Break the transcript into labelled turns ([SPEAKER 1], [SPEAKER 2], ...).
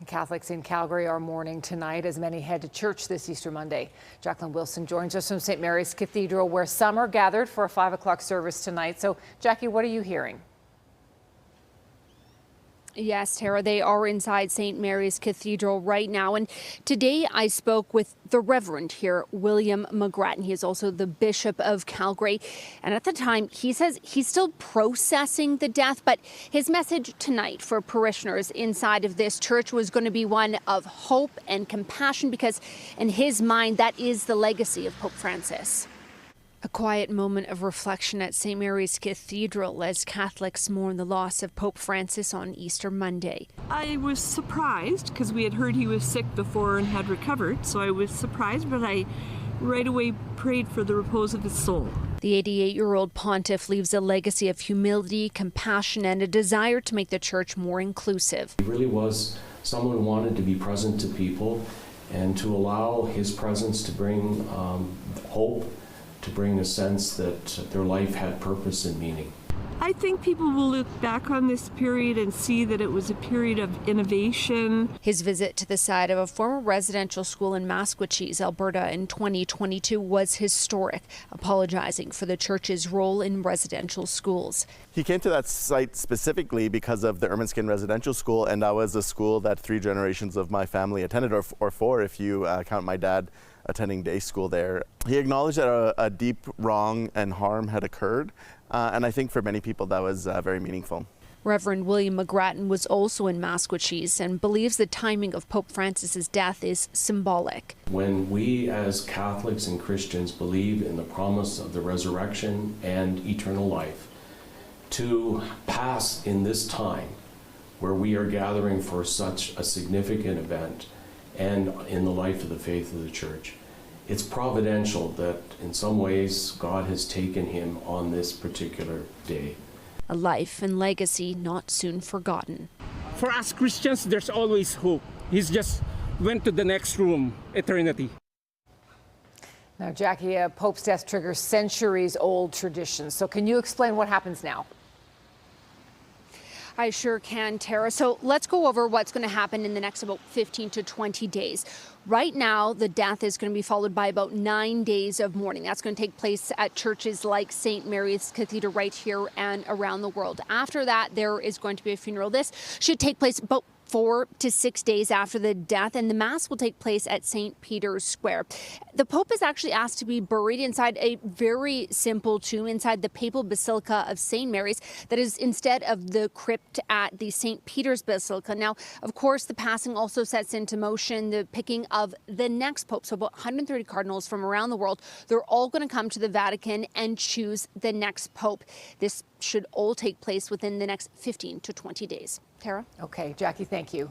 [SPEAKER 1] Catholics in Calgary are mourning tonight as many head to church this Easter Monday. Jacqueline Wilson joins us from St. Mary's Cathedral, where some are gathered for a 5 o'clock service tonight. So, Jackie, what are you hearing?
[SPEAKER 2] Yes, Tara, they are inside St. Mary's Cathedral right now. And today I spoke with the Reverend here, William McGrattan. He is also the Bishop of Calgary. And at the time, he says he's still processing the death, but his message tonight for parishioners inside of this church was going to be one of hope and compassion, because in his mind, that is the legacy of Pope Francis. A quiet moment of reflection at St. Mary's Cathedral as Catholics mourn the loss of Pope Francis on Easter Monday.
[SPEAKER 3] I was surprised because we had heard he was sick before and had recovered, so I was surprised, but I right away prayed for the repose of his soul.
[SPEAKER 2] The 88-year-old pontiff leaves a legacy of humility, compassion, and a desire to make the church more inclusive.
[SPEAKER 4] He really was someone who wanted to be present to people and to allow his presence to bring hope, to bring a sense that their life had purpose and meaning.
[SPEAKER 3] I think people will look back on this period and see that it was a period of innovation.
[SPEAKER 2] His visit to the site of a former residential school in Maskwacis, Alberta in 2022 was historic, apologizing for the church's role in residential schools.
[SPEAKER 5] He came to that site specifically because of the Ermineskin Residential School, and that was a school that 3 generations of my family attended, or 4 if you count my dad attending day school there. He acknowledged that a deep wrong and harm had occurred, and I think for many people that was very meaningful.
[SPEAKER 2] Reverend William McGrattan was also in Maskwacis and believes the timing of Pope Francis's death is symbolic.
[SPEAKER 4] When we as Catholics and Christians believe in the promise of the resurrection and eternal life, to pass in this time where we are gathering for such a significant event and in the life of the faith of the church, it's providential that in some ways God has taken him on this particular day.
[SPEAKER 2] A life and legacy not soon forgotten.
[SPEAKER 6] For us Christians, there's always hope. He's just went to the next room, eternity.
[SPEAKER 1] Now, Jackie, a Pope's death triggers centuries-old traditions. So can you explain what happens now?
[SPEAKER 2] I sure can, Tara. So let's go over what's going to happen in the next about 15 to 20 days. Right now, the death is going to be followed by about 9 days of mourning. That's going to take place at churches like St. Mary's Cathedral right here and around the world. After that, there is going to be a funeral. This should take place about 4 to 6 days after the death, and the Mass will take place at St. Peter's Square. The Pope is actually asked to be buried inside a very simple tomb inside the Papal Basilica of St. Mary's, that is instead of the crypt at the St. Peter's Basilica. Now, of course, the passing also sets into motion the picking of the next Pope. So about 130 cardinals from around the world, they're all going to come to the Vatican and choose the next Pope. This should all take place within the next 15 to 20 days. Tara?
[SPEAKER 1] Okay, Jackie, thank you.